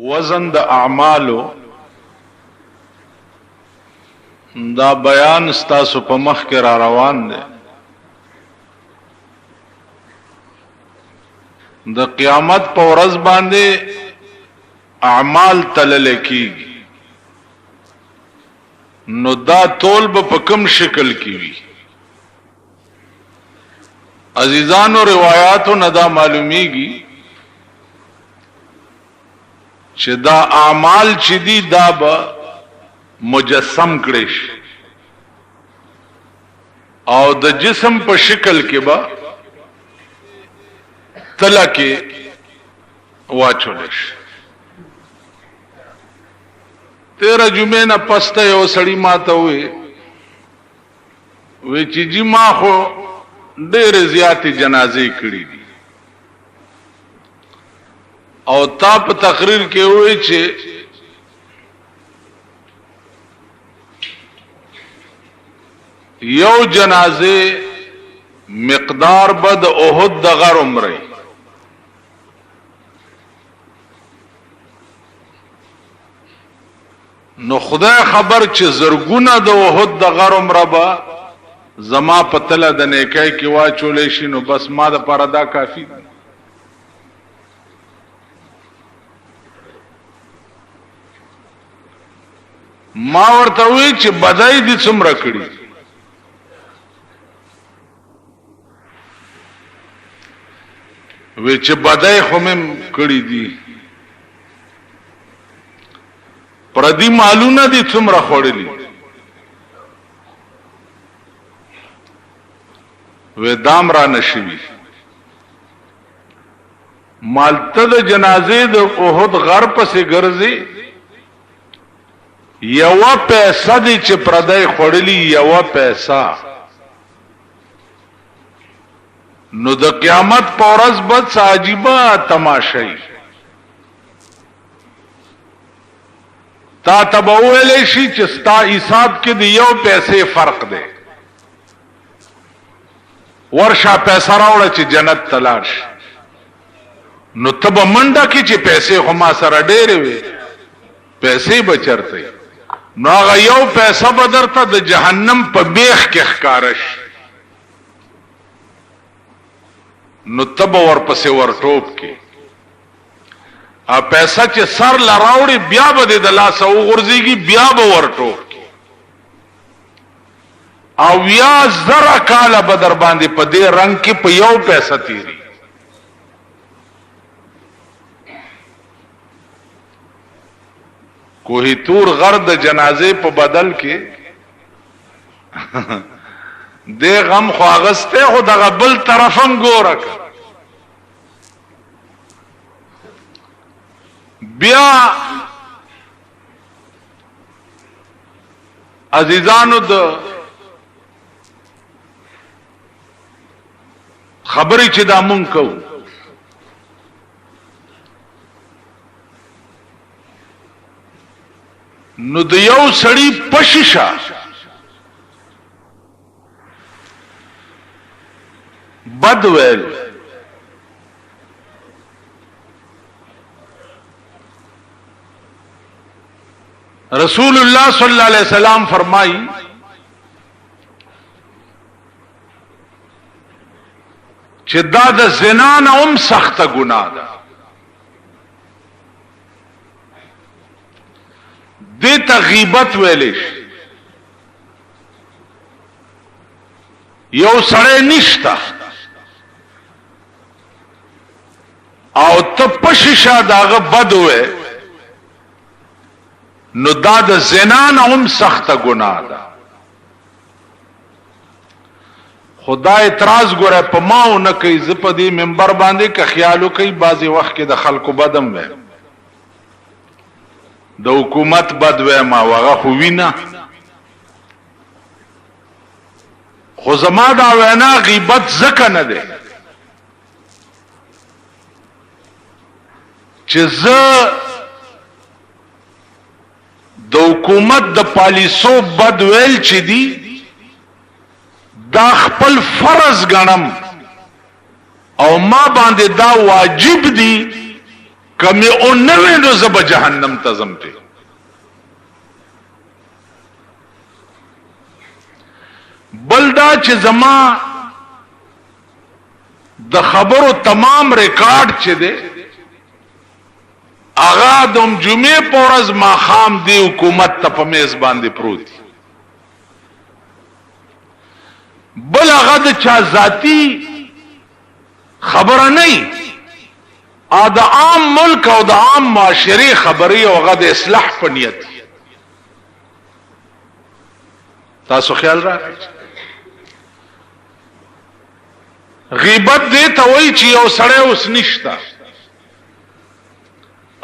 وزن د اعمالو دا بیان ستاسو په مخ کې را روان دی. د قیامت په ورځ باندې اعمال تلل کیږي، نو دا تول په کوم شکل کې وي؟ عزیزانو روایاتو نه دا معلومیږي چې دا اعمال چې دي دا به مجسم کړي شي او د جسم په شکل کې به تله کې واچول شي. 13 جمعې نه پسته یو سړی ماته وی چې جی ما خو ډېرې زیاتې جنازې کړي دي او تا په تقریر کې وی چې یو جنازه مقدار بد احد د غر عمره، نو خدای خبر چې زرګونه د احد د غر عمره به زما په تله د نیکای کې واچولې شي، نو بس ما د پاره دا کافی دی. ما ورته وی چې بدای دي څومره کړی؟ وی چې بدای خو مې کړی دي، پردي مالونه دي څومره خوړلي؟ وی دام را نشوي. مالته د جنازې د احد غر پسې ګرځي، یو پیسه دی چې پردای خوړلی، یو پیسه. نو د قیامت په ورځ به عجیبه تماشای تا تبه ویلی شي چې ستا حساب کې د یو پیسې فرق دی، ورشه پیسه راوړه چې جنت ته لاړ شي. نو ته به منډه کې چې پیسې خو ما سره ډېرې وي، پیسې به چرته؟ نو هغه یو پیسه به درته د جهنم په بیخ کې ښکاره شي، نو ته به ورپسې ورټوپ کې پیسه چې سر لراوړي بیا به د لاسه وغورځېږي، بیا به ورټوپ کې او یا زره کاله به در باندې په دې رنګ کې په یو پیسه تیری. کوهی تور غر د جنازې په بدل کې دې غم خو اغسته، خو دغه بل طرفم ګوره. بیا عزیزانو د خبرې چې دا مونږ کوو، نو د یو سړی پشیشه بد ویل رسول اللہ صلی اللہ علیہ وسلم فرمائی چې دا د زنا نه هم سخته ګناه ده. دې ته غیبت ویلی شي. یو سړی نشته او ته پشیشه داغه بد وې، نو دا د زنا نه هم سخته ګناه ده. خدا اعتراض ګوره په ماو نه کوي، زه په دې منبر باندې که خیالو کوي بعضې وخت کې د خلکو بدم وی، د حکومت بد وی ما وغه خو وینه، خو زما دا وینا غیبت ځکه نه دی چې زه د حکومت د پالیسو بد ویل چې دی دا خپل فرض ګڼم او ما باندې دا واجب دی کمی اون نوی نو زب جہنم تزم پہ. بلدا چې زما د خبرو تمام ریکارڈ چې دی اغا دوم جمعه پورز ماخام دی حکومت ته په میز باندې پروت دی. بل اغا د چا ذاتی خبره نه ا د عام ملک او د عام معاشري خبري او غد اصلاح په نیت. تاسو خیال راکړئ. غیبت دې ته وایي چې یو سړی اوس نشتا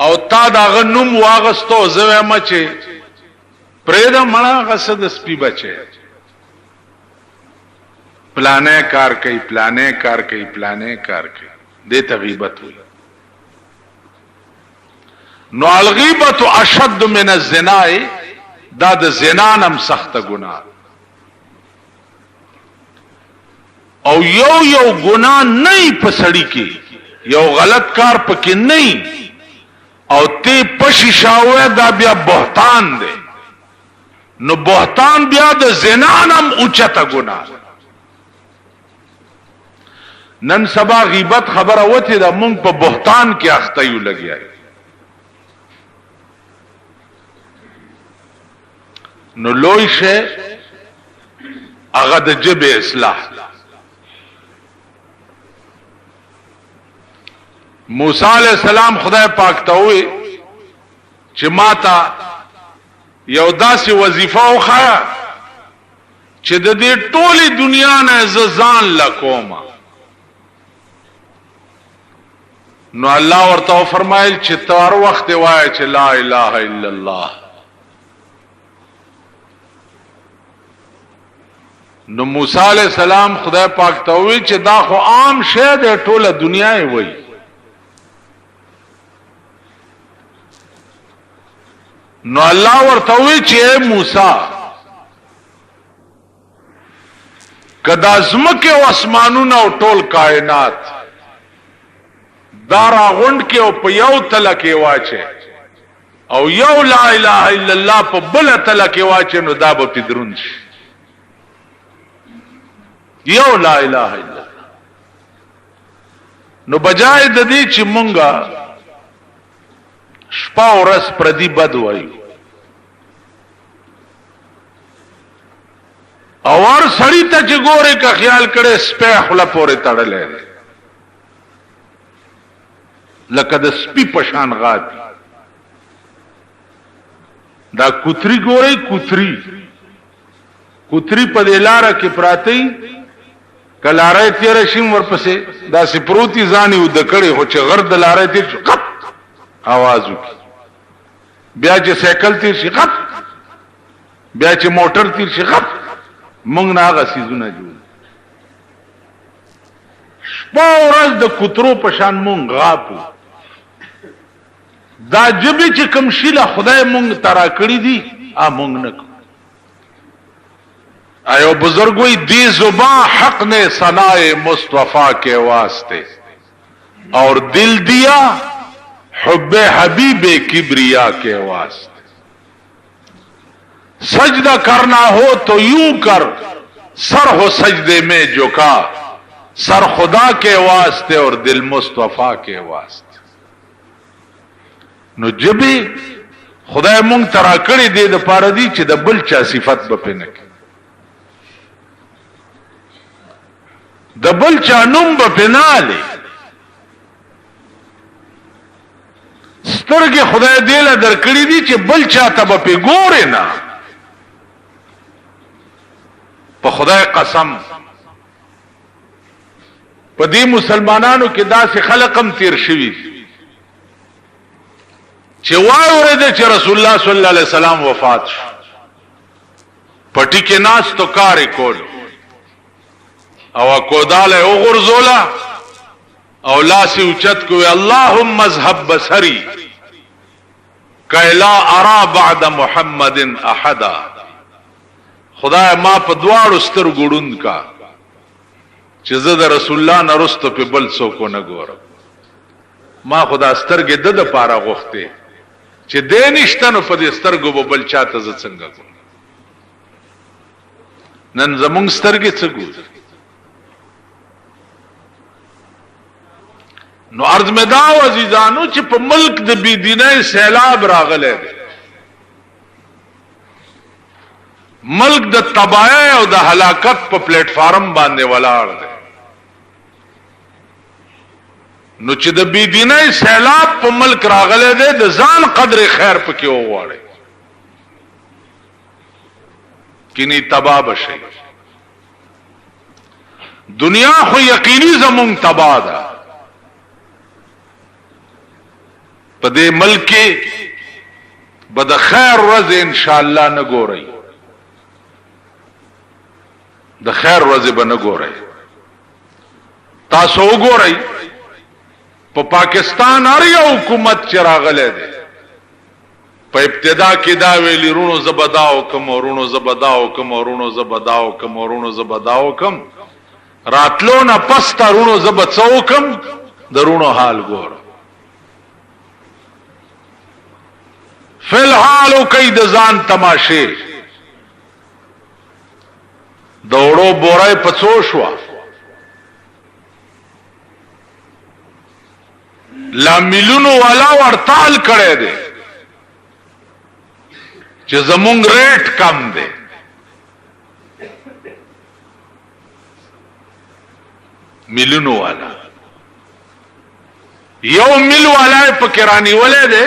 او تا دا غنوم واغستو زوی ما چې پرېدا مړه غسد سپی بچي پلانې کار کوي پلانې کار کوي پلانې کار کوي دې ته غیبت وایي. نو الغیبت اشد من الزنا دا د زنا نم سخت گناہ او یو گناہ نہیں پسڑی کی یو غلط کار پکی نہیں او تی پشی شاوے دا بیا بہتان دے. نو بہتان بیا د زنا نم اوچتا گناہ. نن سبا غیبت خبر اوتی دا مونگ پا بہتان کی اختیو لگی آئی. نو لوی شے اغا د جب اصلاح. موسی علیہ السلام خدای پاک ته وی چې ماتا یو داسې وظیفه وخایا چې د دې ټولي دنیا نه ځان لکوما. نو الله ورته فرمایل چې تار وخت وای چې لا اله الا الله. نو موسی علیہ السلام خدای پاک ته وی چې دا خو عام شی دی ټوله دنیا یې وای. نو الله ورته وی چې موسی کدا زمکه او اسمانونه او ټول کائنات دارا غوند کې او په یو تل کې واچي او یو لا اله الا الله په بل تل کې واچي نو دا به پدرون شي. یو لا اله الا الله. نو بجای د دې چې مونږه شپا ورځ پردی بد وایو او ور سړی ته چې ګوره کا خیال کړي سپه خپل پورې تړلې لکه د سپی پشان غاد. دا کوتری ګوره کوتری په لاره کې پراتی کلاره تیر شیم ورپسې دا سپروتی ځاني ود کړي هو چې غرد لاره تیر قط आवाज وکي بیا چې سایکل تیر شي قط بیا چې موټر تیر شي قط مونږ نه هغه سيزونه جوړ. شپه ورځ د کوترو پشان مونږ غاپو. دا جبی چې کوم شیله خدای مونږ ترا کړی دي ا مونږ نه. ایو بزرگ وی دی زباں حق نے ثنائے مصطفیٰ کے واسطے اور دل دیا حب حبیب کبریا کے واسطے. سجدہ کرنا ہو تو یوں کر سر ہو سجدے میں جھکا سر خدا کے واسطے اور دل مصطفیٰ کے واسطے. نو جبی خدای مونږ ترا کړی دی د پاره دی چې د بل چا صفت به پنه کې د بل چا نوم به پناله سترګې خدای دې له درکړي دي چې بل چا ته به ګورې نه. په خدای قسم په دې مسلمانانو کې داسې خلقم تیر شوي چې واورېده چې رسول الله صلی الله علیه وسلم وفات شو پټی کې ناس تو کار کول او کوداله وغورځولا او لاس اوچت کو اللهم اذهب بصري کایلا ارا بعد محمد احدا. خدای ما په دواړو سترګو ګړوند کا چې زه د رسول الله نه رستو په بل څوک نه ګورم. ما خدا سترګې د پاره غوښته چې دې نشته نو په دې سترګو به بل چاته ز څنګه کوم. نن زمونږ سترګې څه ګوري؟ نو عرض میں دا عزیزانو چې په ملک د بی دینۍ سیلاب راغلی دی، ملک د تباہی او د هلاکت په پلیټ فارم باندې ولاړ دی. نو چې د بی دینۍ سیلاب په ملک راغلی دی د ځان قدر خیر پکې وغواړي کینی تباہ بشي. دنیا خو یقیني زمونږ تباہ ده، په دې ملک کې به د خیر ورځ ان شاء الله نه ګورئ، د خیر ورځ به نه ګورئ. تاسو وګورئ په پاکستان هر یو حکومت چې راغلی دی په ابتدا کې دا ویلی رونو زبداو کم ورونو زبداو کم ورونو زبداو کم ورونو زبداو کم، راتلو نه پس تا رونو زبڅو کم درونو حال ګور. فی الحال کوي د ځان تماشه دوړو بورای پڅو شو لا ملونو والا ورتال کړي دي چې زمونږ ریټ کم دی. ملونو والا یو مل والا په کرانی ولې ده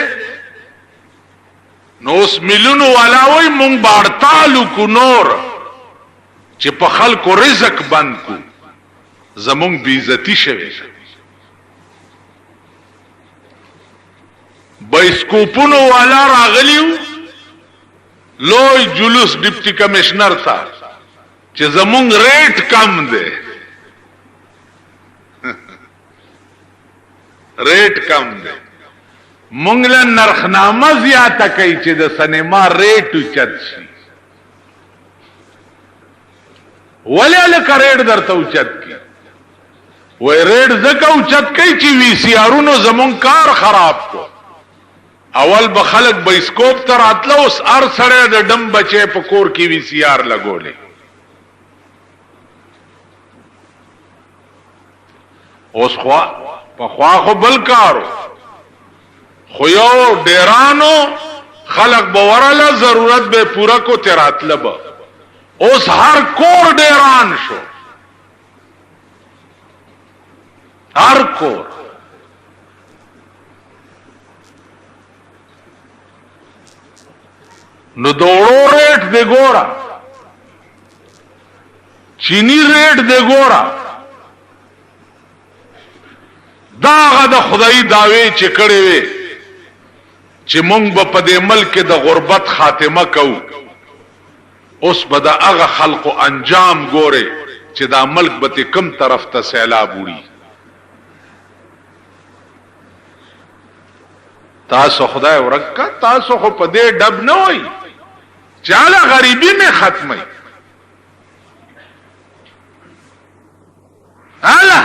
نو اوس ملونو والا وای مونږ بارتالو کو نور چې په خلکو رزق بند کو زمونږ بی عزتی شوی. بایسکوپونو والا راغلیو لوی جلوس ډیپټي کمشنر تا چې زمونږ ریټ کم دی ریټ کم دی. مونږ له نرخنامه زیاته کوي چې د سینما ریټ اوچت شي. ولې لکه ریټ درته اوچت کی وای ریټ ځکه اوچت کوي چې وی سی آرونو زمونږ کار خراب کو. اول به خلق بایسکوپ تر اتله اوس ار سړی د ډم بچې په کور کې وی سی آر لګولې. اوس خوا خو بل کارو خو یو ډیرانو خلق بوراله ضرورت به پورا کو تراتله به اوس هر کور ډیران شو، هر کور. نو دوړو ریټ دی ګورا، چینی ریټ دی ګورا. داغه د خدای داوی چې کړي وي چې مونږ به په دې ملک د غربت خاتمه کوو. اوس به د هغه خلقو انجام ګوري چې دا ملک به کم طرف ته سیلاب وړي. تاسو خدای ورکا تاسو خو په دې ډب نه وای چاله غریبی می ختمي. الا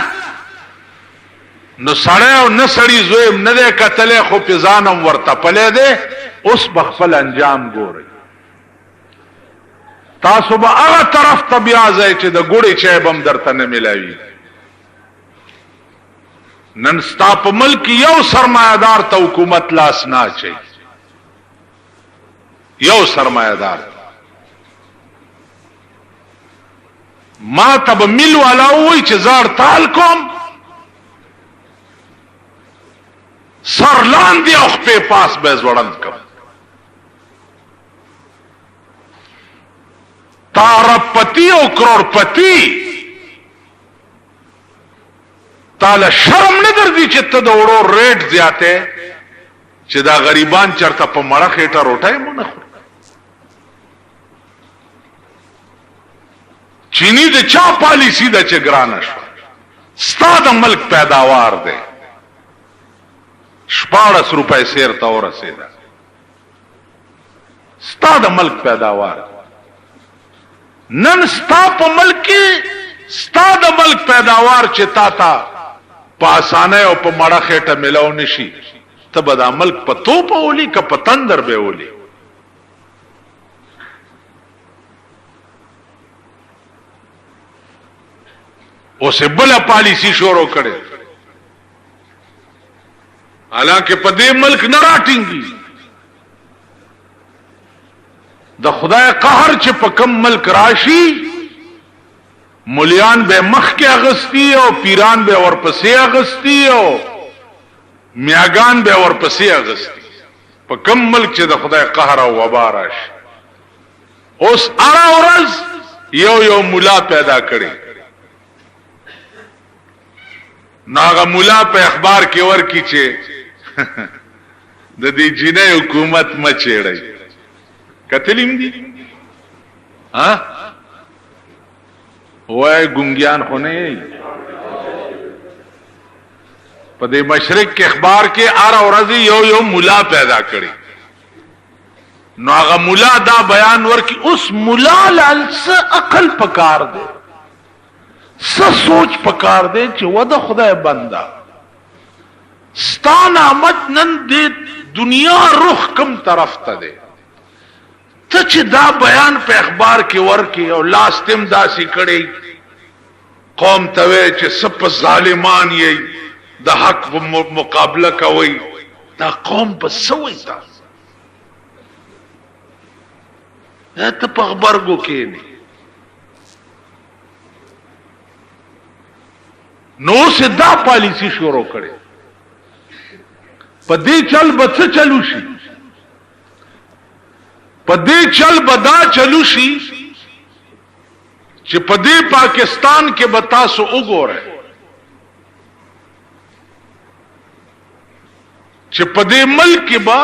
نو سړی او نه سړی زویم نه ده کتلې خو په ځانم ورته پلې ده. اوس بخفل انجام ګوري. تاسو به هغه طرف ته بیا ځئ چې د ګوړې چای بم درته نه ملاوي. نن ستا په ملک یو سرمایدار ته حکومت لاس نه اچي، یو سرمایدار. ما ته به مل والا وای چې زار تال کوم سر لاندې او خپې پاس به زوړند کوم. تارپتی او کروڑپتی تاله شرم نه درځي چې ته د وړو ریټ زیاته چې دا غریبان چرته په مړه خېټه روټای مونږ خوري. چینی د چا پالیسی د چې ګرانه شو ستا د ملک پیداوار دی 14 روپے سیر ته ورسېده ستا د ملک پیداوار. نن ستا په ملک کې ستا د ملک پیداوار چې تا ته پاسانه او په مړه خېټه ملاو نشي ته به دا ملک په توپ اولی که په تندر به اولی اوسه بل پالیسی شروع کړي حالانکه په دې ملک نه راټینګي د خدای قهر چې په کم ملک راشي مليان به مخ کې اغستی او پیران به ورپسې اغستی او میاګان به ورپسې اغستی په کم ملک چې د خدای قهر او وبا راشي اوس ارا ورځ یو مولا پیدا کړي ناغه مولا په اخبار کې ورکی چې د دې جنې حکومت مچېړي کتلیم دي ها وای ګونګیان خو نه په دې مشرق کې اخبار کې ار اورځي یو مولا پیدا کړي نو هغه مولا دا بیان ورکی اوس مولا لالس عقل پکار دے سوچ پکار دے چې ودا خدای بندا ستان آمد نن دې دنیا رخ کم طرف ته دے ته چې دا بیان په اخبار کې ورکی او لاستم داسي کړي قوم ته چې سپ ظالمان یې د حق مقابله کوي دا قوم په سوي تا ته په خبرګو کې نه نو سدا پالیسی شروع کړي په دې چل بڅ چلو شي په دې چل بدا چلو شي چې په دې پاکستان کې بتاسو وګوره چې په دې ملک کې با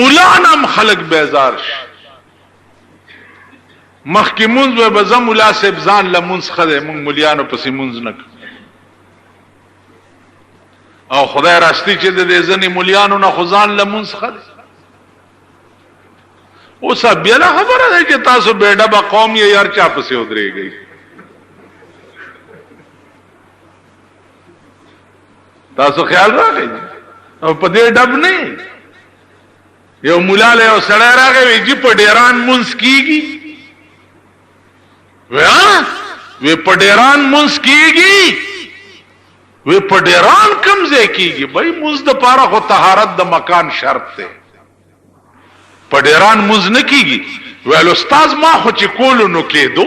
مولانم خلق بیزار شي مخکې مونږ به بزم مولا صاحب ځان لمونځ خده مونږ مولیانو پسې مونږ نه او خدای راستی چې د دې ځنې مولیانو نه خدان لمونځ خده اوس بیا له خبره ده چې تاسو بیډه با قوم یې یار چا پسې ودرېږي تاسو خیال راغی او په دې ډب نه یو مولا له یو سړی راغی چې په ډیران مونږ کیږي وی په ډیران مونږ کیږي وی په ډیران کم ځای کیږي بھائی مونږ د پاره خو طهارت د مکان شرط ده په ډیران مونږ نه کیږي ویل استاد ما خو چې کولو نو کېدو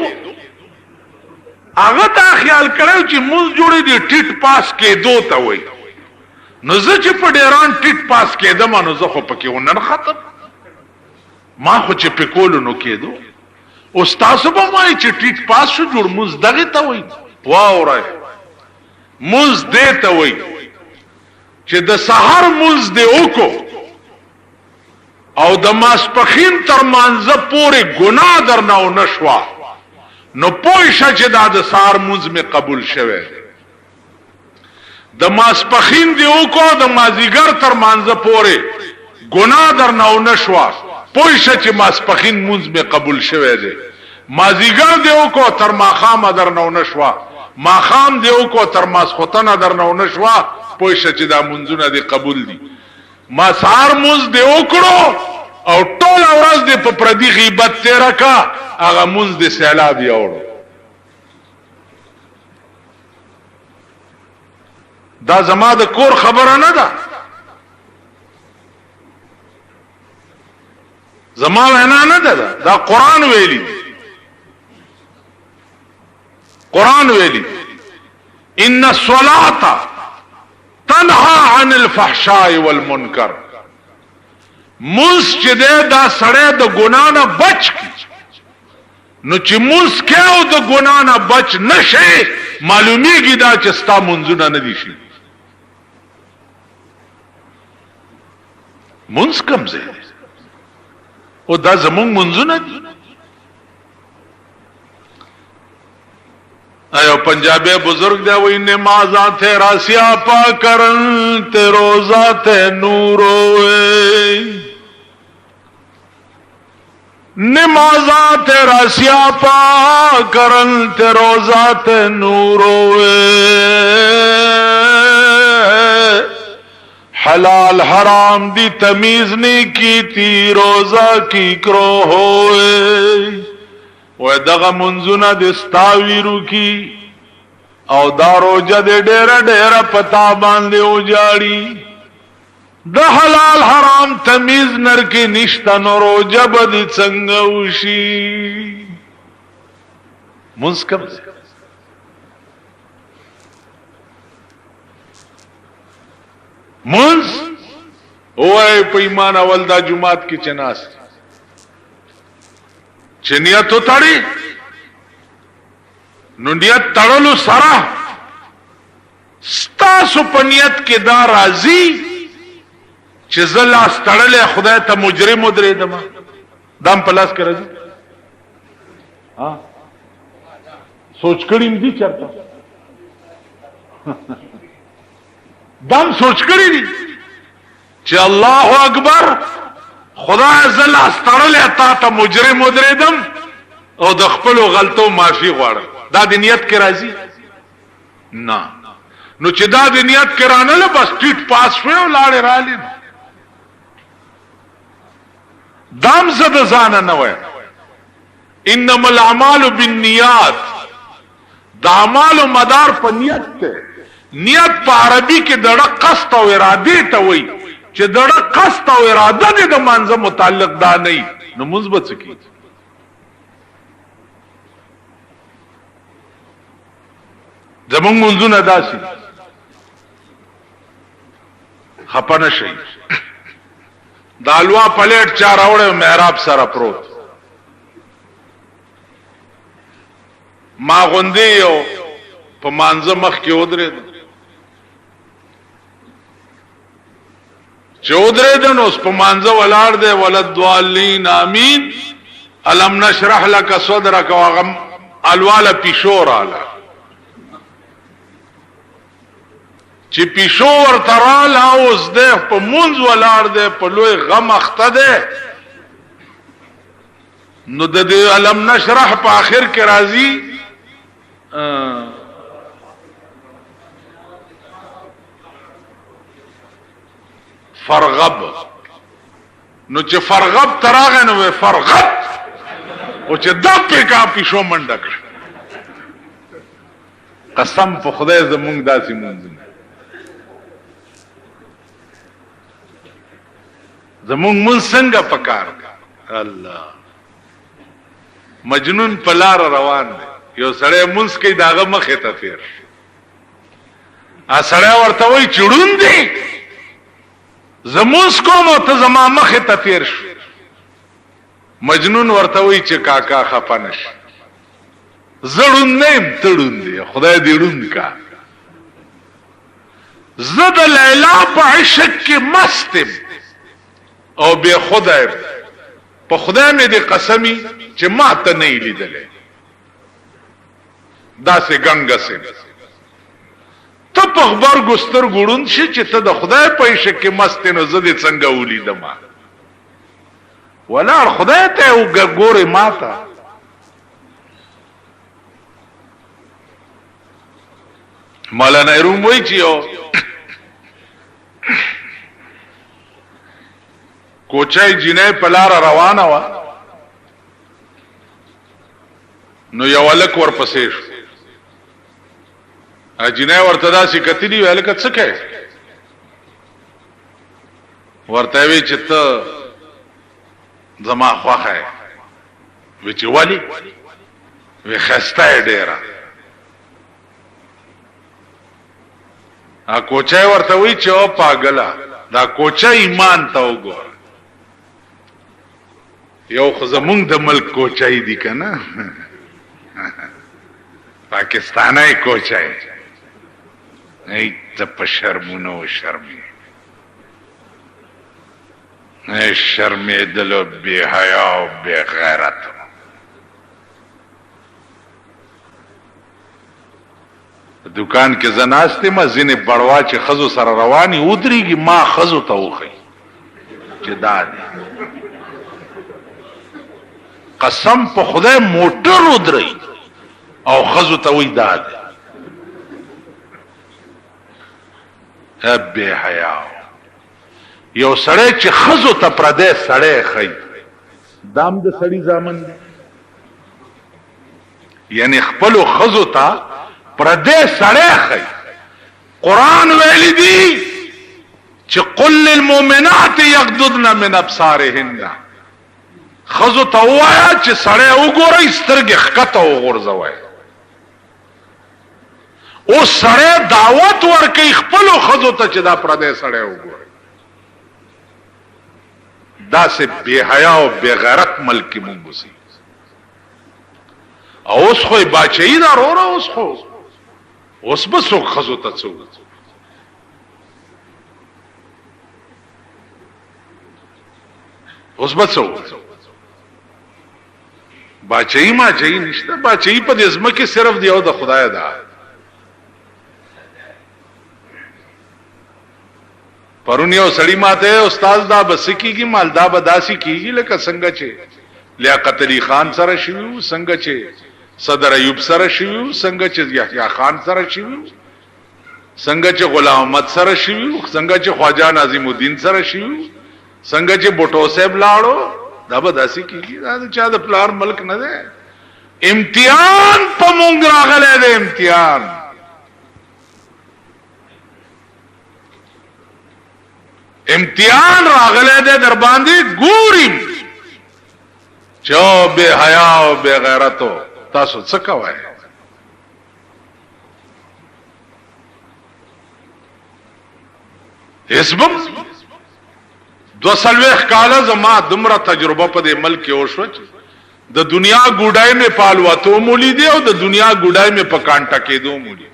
هغه دا خیال کړو چې مونږ جوړې دي ټیټ پاس کېدو ته وای نو زه چې په ډیران ټیټ پاس کېدم نو زه خو پکې ونن ختم ما خو چې په کولو نو کېدو استاد به مای چې ټیټ پاس شو جوړ مونږ دغه ته وای واورای مونږ دې ته وای چې د سحر مونږ دې وکړو او د ماسپخین تر مانزه پورې ګناه درنه او نشوا نو پوښه چې دا د سحر مونږ می قبول شوه د ماسپخین دی وکړو د مازیګر تر مانزه پورې ګناه درنه او نشوا پوښه چې ماسپخین مونږ می قبول شوه دی مازیګر دی وکړو تر ماخام درنه او نشوا ماخام دی وکړو تر ماسختنه درنه او نشوا پوښه چې دا مونږونه دی قبول دي ما سار موز دے اوکڑو او ټول ورځ دې په پردي غیبت تیرا کا هغه موز دې سیلاب یوړو دا زما د کور خبره نه ده زما وینا نه ده دا قران ویلي قران ویلي ان الصلاه تنها عن الفحشاء والمنکر منس چې دا سړی د ګنا نه بچ کی نو چې منس کېو د ګنا نه بچ نشي معلومیږي دا چې ستا منځونه نه دي شي منس کم ځای او دا زمونږ منځونه دي ایو پنجابی بزرگ دے وہی نمازاں تھے راسیا پا کرن تے روزہ تے نور ہوئے نمازاں تیرا سیاپا کرن تے روزات نوروے حلال حرام دی تمیز نہیں کی تی روزہ کی کرو ہوئے وہ دغا منزونہ دستاویرو کی او دا روجہ دے ڈیرہ ڈیرہ پتا باندے ہو جاڑی دا حلال حرام تمیز نر کی نشتا نو روجہ بدی چنگوشی منز کب دے منز اوائے پیمان اول دا جماعت کی چناس چنیت اتاری ننیت تڑلو سرا ستاسو پنیت کے دا رازی چزل آس تڑلے خدای تا مجرم ادرے دما دام پلاس کر رازی سوچ کریم دی چرتا دام سوچ کری دی چه اللہ اکبر خدا زل استرل تا تا مجرم ادرے دم او دخپلو غلطو معافی غوار دا دی نیت کے رازی نا نو چه دا دی نیت کے رانل بس ٹیٹ پاس فیو لارے رالی دام زد زانا نوے انما العمال بالنیات دا عمال و مدار پا نیت تے نیت پا عربی کے دڑک قصد و ارادے تا وئی چه دڑک قصد و ارادہ دے دا منظم متعلق دا نہیں نو مثبت سکی زمان منزون ادا سی خپن شئی دالوا پلیٹ چار اوڑے محراب سر پروت ما غندی یو پا مانزه مخ کی ادره دن چه ادره دن اس پا مانزه ولار ده ولدوالین آمین علم نشرح لک صدرک وغم الوالا پیشور آلا چه پیشور ترال اوز ده پا منز ولار ده پا لوی غم اخته ده نو ده علم نشرح پا آخر کے رازی فرغب نو چې فرغب تراغه نو فرغب او چې دب په کا پیشو منډک قسم په خدای زمونږ داسې مونږ زمونږ مون څنګه پکار الله مجنون پلار روان دی یو سړی منس کوي داغه مخه ته تیر ا سړی ورته وای چړون دی زموس کوم ته زما مخه ته تیر شو مجنون ورته وای چې کاکا خپنش زړون نیم تړون دی خدای دې ړوند کا زد لیلا په عشق کې مستم او به خدای په خدای مې دې قسمی چې ما ته نه لیدلې دا سه گنگا سه ته په خبر ګستر ګړون شي چې ته د خدای په عشق کې مست نه زده څنګه ولیدم ولا خدای ته وګورې ماته مولانا روم وای چیو کوچای جنې پلار روانه وا نو یو لک ور پسې شو اجنه ورته دا سي کتلی ویل ک څه کوي ورته وی چې ته زما خوخه وی چې والی وی خسته ډیره ا کوچای ورته وی چې او پاگلا دا کوچای ایمان ته وګور یو خزمون د ملک کوچای دی کنه پاکستانی کوچای ایت په شرمونو شرمي نه شرمې دلو بے حیا او بے غیرت دکان کې زناسته ما زینې بڑوا چې خزو سره رواني ودريږي ما خزو ته وخی چې دا دي قسم په خدای موټر ودري او خزو ته وې داد ابه حیا یو سړی چې خزو ته پردې سړی خي دام د سړی ځامن یعنی خپل خزو ته پردې سړی خي قران ویل دي چې قل للمؤمنات يغضضن من ابصارهن خزو ته وایا چې سړی وګوري سترګې خکته وغورځوي او سړی دعوت ورکړي خپل خزو ته چې دا پردې سړی وګوري دا سه بے حیا او بے غیرت ملک مونږ سي او اوس خو باچې دا رو اوس خو اوس به څوک خزو ته څو اوس به څو باچې ما چي نشته باچې په دې ځمکه صرف دی او د خدای دا پرونی او سړی ماته استاد دا بس کیږي مالدا بداسي کیږي لکه څنګه چې لیاقت علي خان سره شویو څنګه چې صدر ایوب سره شویو څنګه چې یحیی خان سره شویو څنګه چې غلام احمد سره شویو څنګه چې خواجه ناظم الدین سره شویو څنګه چې بوټو صاحب لاړو دا بداسي کیږي دا چا د پلار ملک نه ده امتحان په مونږ راغله ده امتحان امتحان راغله ده در باندې ګوریم چا بے حیا او بے غیرتو تاسو څه کوئ اسبم 200 کاله زما دمره تجربه په دې ملک کې وشو د دنیا ګډای می پالواتو مولي دی او د دنیا ګډای می په کانټا کې دو مولي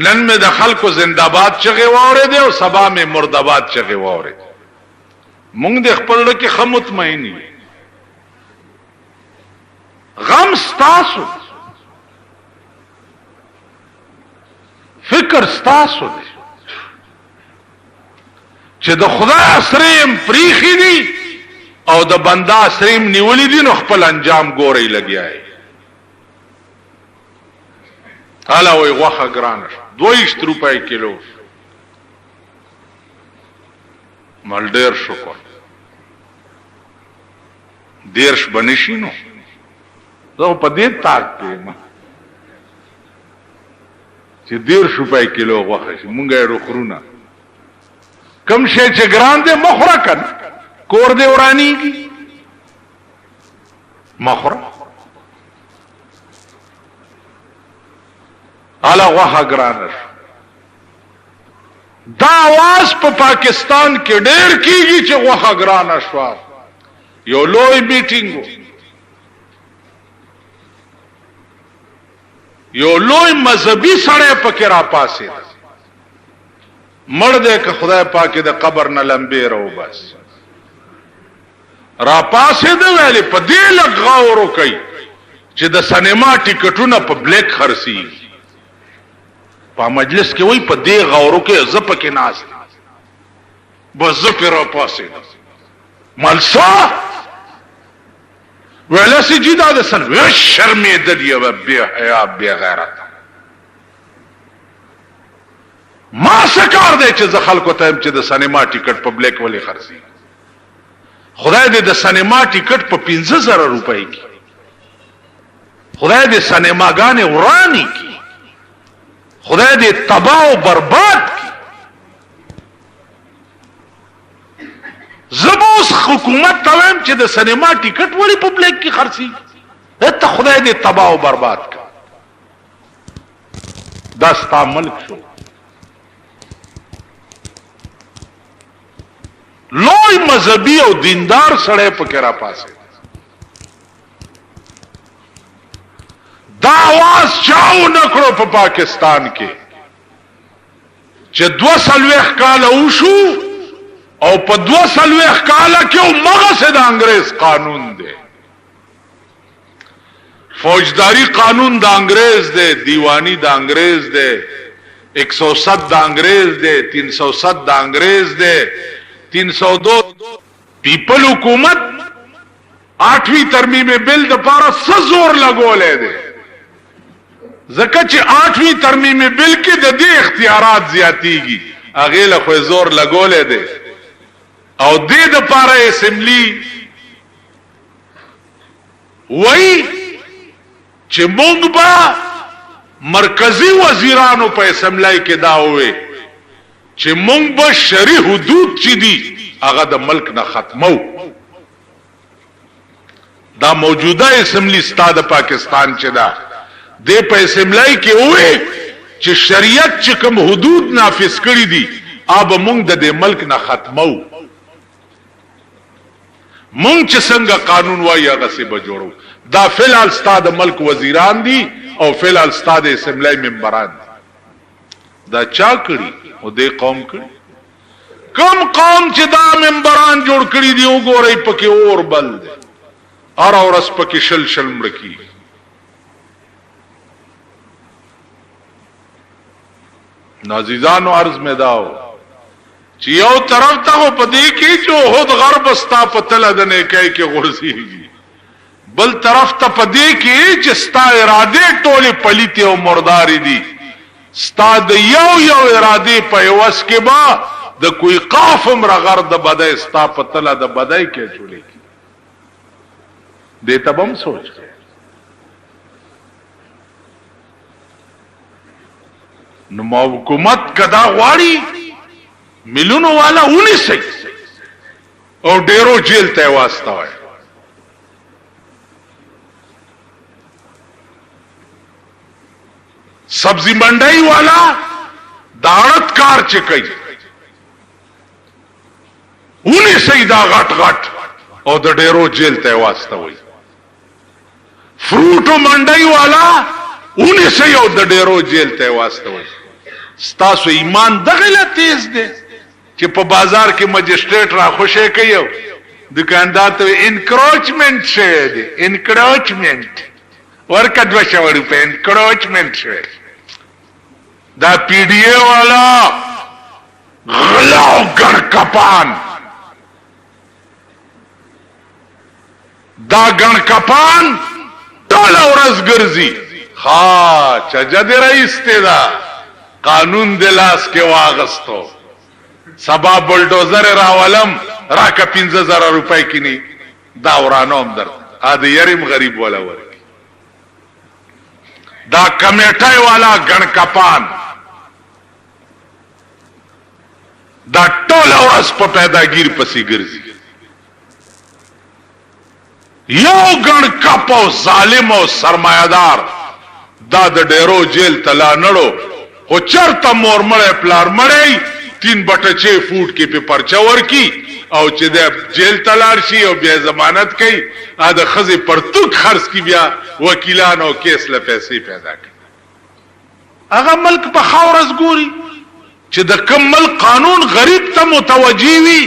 نن می د خلکو زنده‌باد چغه واره دی او سبا می مرده‌باد چغه واره مونږ د خپل کې خمطمئن یو غم ستاسو فکر ستاسو دی چې د خدای اسریم پریخي دي او د بندا اسریم نیولې دي نو خپل انجام ګوري لګیاي حالا وي غوخه ګران 22 روپۍ کیلو مال ډیر شو کو دیرش بنشینو زه په دې تاک ته چې 10 روپۍ کیلو غوخه شي مونږه روخرونه کم شي چې ګران دې مخره کن کور دې ورانیږي مخره الا غوخه ګران دا आवाज په پاکستان کې ډېر کیږي چې غوخه ګران شو یو لوی میټینګ یو لوی مذهبي سره پکې را پاسه مړ دې که خدای پاک دې قبر نه لمبي رو بس را پاسه دې ویلې په دې لغاورو کوي چې د سینما ټیکټونه په بلیک خرسي په مجلس کې وای په دې غاورو کې زپ کې ناس بس پر را پاسه ملسا ویلا سجدا د سن و شرمې د دې و بیا حیا بیا غیرت ما سکار دی چې ز خلکو ته چې د سینما ټیکټ په بلیک ولې خرسي خدای دې د سینما ټیکټ په 15000 روپۍ کې خدای دې سینماګانې ورانی کی خدای دې تباہ او برباد کی زبوس حکومت تویم چې د سینما ټیکټ ولې په بلیک کې خرسي ته خدای دې تباہ او برباد کی دا ستا ملک شو لوی مذهبي او دیندار سړی پکې را پاسه دا आवाज چاو نکړو په پاکستان کې چې 200 کال وشو او په 200 کال کې مغه سه د انګريز قانون دی فوجداری قانون د انګريز دی دیوانی د انګريز دی 107 د انګريز دی 307 د انګريز دی 302 پیپل حکومت 8ویں ترمیم بل د پاره څه زور لګولې دي ځکه چې 8ویں ترمیم بل کې د دې اختیارات زیاتېږي هغه له خو زور لګولې دي او دې د پاره اسمبلی وای چې موږ به مرکزی وزیرانو په اسمبلی کې دا وې چې موږ به شرعي حدود چې دي هغه د ملک نه ختمو دا موجوده اسمبلی ستاد پاکستان چې دا د په اسمبلی کې وې چې شریعت چې کوم حدود نافذ کړی دي اب موږ د دې ملک نه ختمو مونږ چې څنګه قانون وایي هغه څه به جوړو دا فلحال ستاد ملک وزیران دي او فلحال ستاد اسمبلی ممبران دي دا چا کړی او دې قوم کړی کوم قوم چې دا ممبران جوړ کړی دي وګورئ پکې اور بل دي هر ورځ پکې شل مړ کی عزیزانو عرض میں داو چې یو طرف ته په دې کې چې خود غرب ستا په تل د نه کوي کې غورځيږي بل طرف ته په دې کې چې ستا اراده ټوله پلیته او مرداري دي ستا د یو اراده په وس کې با د کوئی قافم رغر د بدای ستا په تل د بدای کې چولې دې تبم سوچ نو حکومت کدا غواړي ملونو والا اونی سی او ډیرو جیل ته واستوي سبزی منډای والا داړت کار چې کوي اونی سی دا غټ او د ډیرو جیل ته واستوي فروټو منډای والا اونی سی او د ډیرو جیل ته واستوي ستاسو ایمان دغه تیز دی چې په بازار کې مجسټریټ را خوشې کوي دکاندار ته انکروچمنٹ شه دی انکروچمنٹ ورکه 200 روپے انکروچمنٹ شه دا پی ڈی اے والا غلاو ګر کپان دا ګن کپان ټول ورځ ګرځي ها چجد رئیس ته دا قانون دلاس کې واغستو سبا بلډوزر راولم راکه 15000 روپے کینی دا ورانوم در ا دې يریم غریب ولا ورکی دا کمیټای والا ګن کپان دا ټول اوس په پیداګیر پسې ګرځي یو ګن کپو ظالم او سرمایدار دا د ډیرو جیل تلا نړو او چرته مور مړې پلار مړې 3/6 فوټ کې په پرچا ورکی او چې د جیل تلار شي او بیا ضمانت کوي ا د خزي پرتوک خرڅ کی بیا وکیلان او کیس له پیسې پیدا کوي هغه ملک په خاورز ګوري چې د کم ملک قانون غریب ته متوجي وي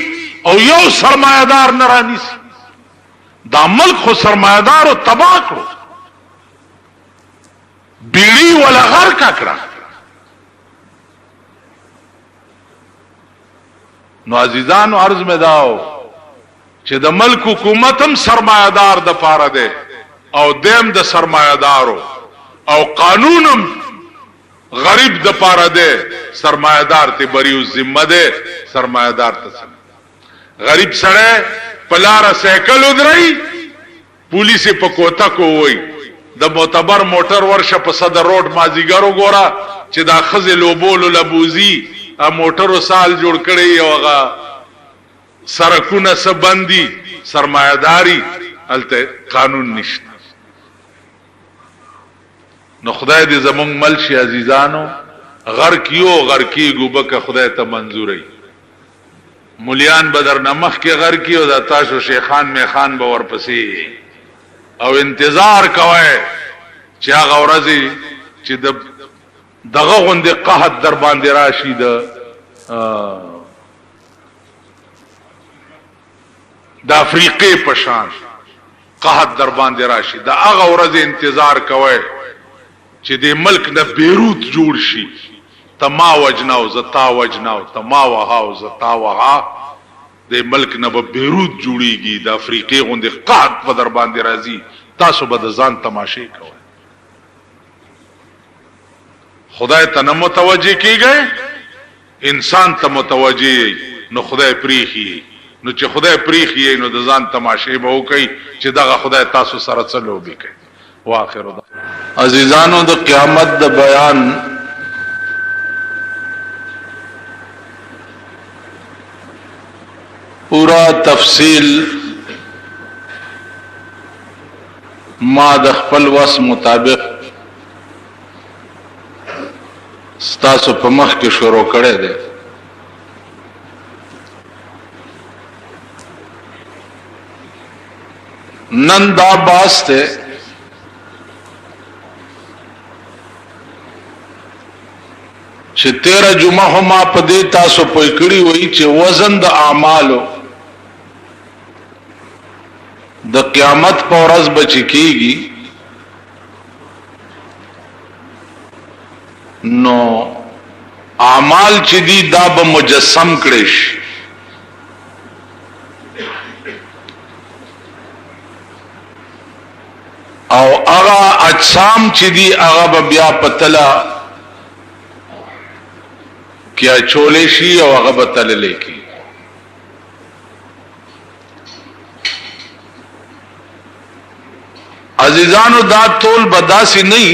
او یو سرمایدار نه رانیسي دا ملک خو سرمایدار او تباہ کړو بیړی ولا غر کا کړه نو عزیزانو عرض میں داو چې د ملک حکومت هم سرمایدار د پاره ده او دیم د سرمایدارو او قانونم غریب د پاره ده سرمایدار ته بریو ذمہ ده سرمایدار ته غریب سره پلار سایکل ودرای پولیس په کوتا کو وای د معتبر موټر ورشه په صدر روډ مازیګرو ګورا چې دا خزه لوبولو لبوزی ا موټرو سال جوړ کړي او هغه سرکونه سبندي سرمایداری الته قانون نشته نو خدای دې زمونږ ملشي عزیزانو غر کیږو بک خدای ته منظوري مولیان بدر نمخ کې غر کیو دا تاسو شیخان میخان به ورپسې او انتظار کوي چې هغه ورځي چې دغه غوند قحط در باندې راشي د افریقې پشان قحط در باندې راشي دا هغه ورځ انتظار کوي چې د ملک نه بیروت جوړ شي تما وجناو زتا وجناو تما وها زتا وها د ملک نه به بیروت جوړیږي، د افریقې غوندې قحط په در باندې راځي، تاسو به د ځان تماشې کوئ. خدای ته نه متوجه کیږئ، انسان ته متوجه، نو خدای پریخي. نو چې خدای پریخي نو د ځان تماشې به وکړي چې دغه خدای تاسو سره څه لوبې کوي. واخر عزیزانو، د قیامت د بیان پورا تفصیل ما د خپل وس مطابق ستاسو په مخ کې شروع کړی دی. نن دا باس ته چې 13 جمعه هم په دې تاسو پوي کړی وای چې وزن د اعمالو د قیامت په ورځ بچ کیږي. نو اعمال چې دي دا به مجسم کړي شي. او هغه اجسام چې دي هغه به بیا پتلا کیا چولې شي او هغه به تللې کی. عزیزانو، دا ټول بداسي نه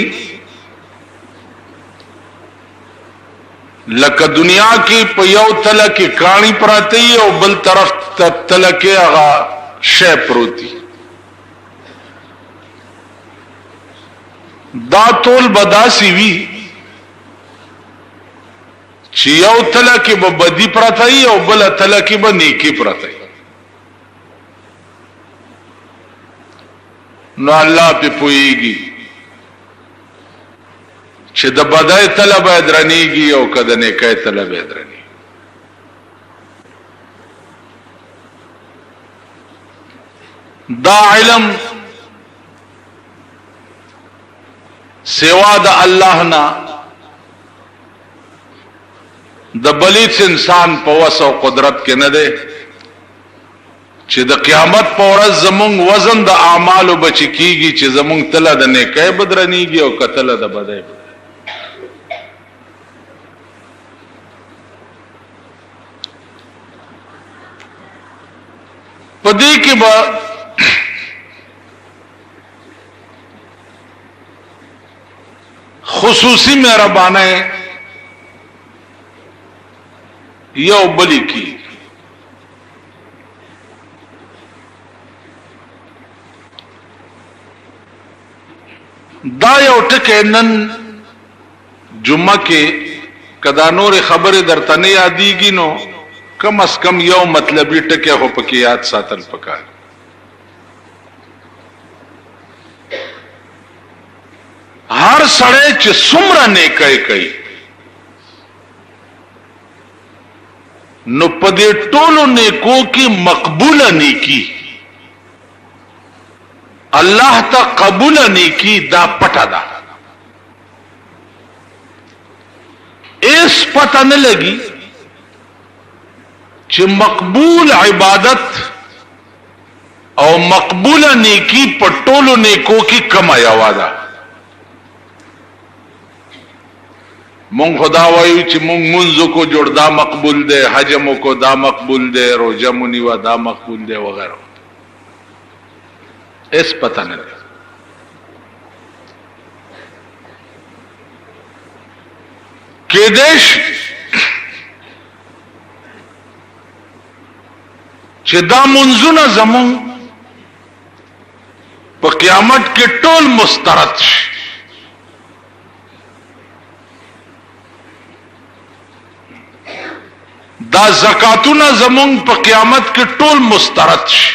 لکه دنیا کې په یو تله کې کانی پراتی او بل طرف تله کې هغه شی پروتي. دا ټول بداسي وی چې یو تله کې به بدی پراتی او بل تله کې به نیکی پراتی. نو الله په پويږي چې د بدای تله به درنیږي او کده نیکای تله به درنی. دا علم سوا د الله نه د بلیت انسان په وس او قدرت کې نه دی چې د قیامت په ورځ زمونږ وزن د اعمالو بچ کیږي چې زمونږ تله د نیکای بدرنیږي او کتله د بدای. پدې کې به خصوصی مهربانه یو بلی کی. دا یو ټکی نن جمعه کې کدا نور خبره درته نه یادېږي نو کم از کم یو مطلبی ټکی هو پکې یاد ساتل پکار. هر سړی چې څومره نیکي کوي نو په دې ټولو نیکو کې مقبوله نیکی الله ته قبول نیکی دا پټه ده. ایس پته نه لګي چې مقبول عبادت او مقبوله نیکی په ټولو نیکو کې کم یوا ده. مونږ خدا وایو چې مونږ منځ کو جوړ دا مقبول دی، حج مو کو دا مقبول دی، روزه مو نیوا دا مقبول دی وغیرہ. اس پتہ نه کېدش چې دا منځونه زمون په قیامت کې ټول مسترد شي. دا زکاتونه زمون په قیامت کې ټول مسترد شي.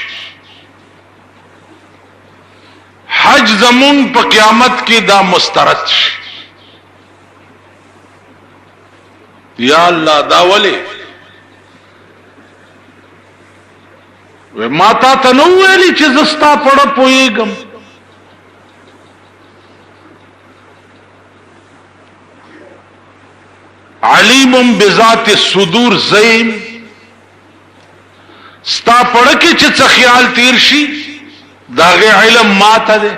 حج زمون په قیامت کې دا مسترد شي. یا الله دا ولی و ماتا ته نو ویلي چې زستا پړه پويګم. علیم بذات الصدور زین پړه کې چې څه خیال تیر شي داغه علم ماته ده.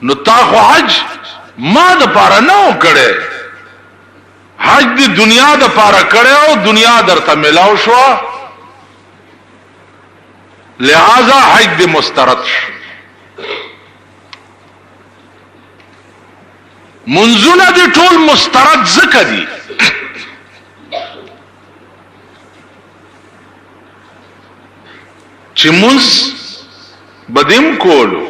نو تا خو حج ما د پاره نه وکړې، حج د دنیا د پاره کړې او دنیا درته ملاو شو، لہذا حج د مسترد شو. منځونه د ټول مسترد ذکر دي چې منځ بدیم کولو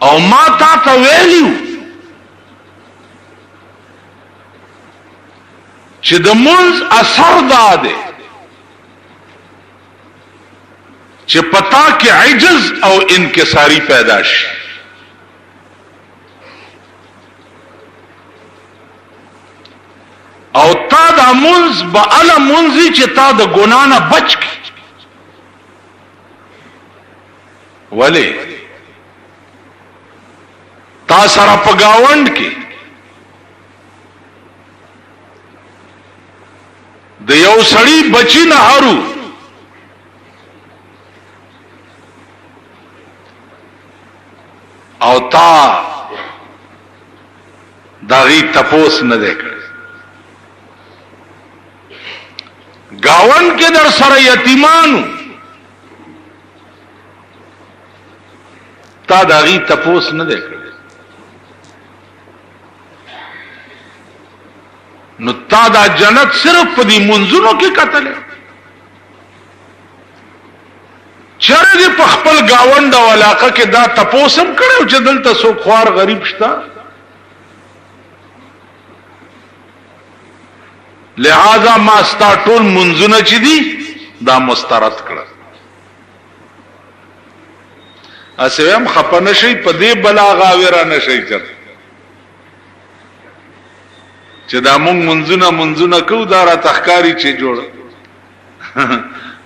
او ما تا ته ویلیو چې د منځ اثر دا دی چې پتا کې عجز او انکساری پیدا شي. او تا دا منځ به اله منځي چې تا د ګناه نه بچ کی. ولی تا سره په گاوند کې د یو سړی بچی نه هارو او تا داغی تپوس نه دی کړی. گاوند کې در سره یتیمانو تا داغی تپوس نه دی کړی. نو تا دا جنت صرف په دې منځونو کې قتل چره دې په خپل گاوند او علاقه کې دا تپوسم کړو چې دلته سو خوار غریب شتا، لہذا ما ستا ټول منځونه چې دي دا مسترد کړل. اسه هم خپنه شي په دې بلاغه غاوره نشي چر چې دا مونږ منځونه کو دا را تخکاری چې جوړ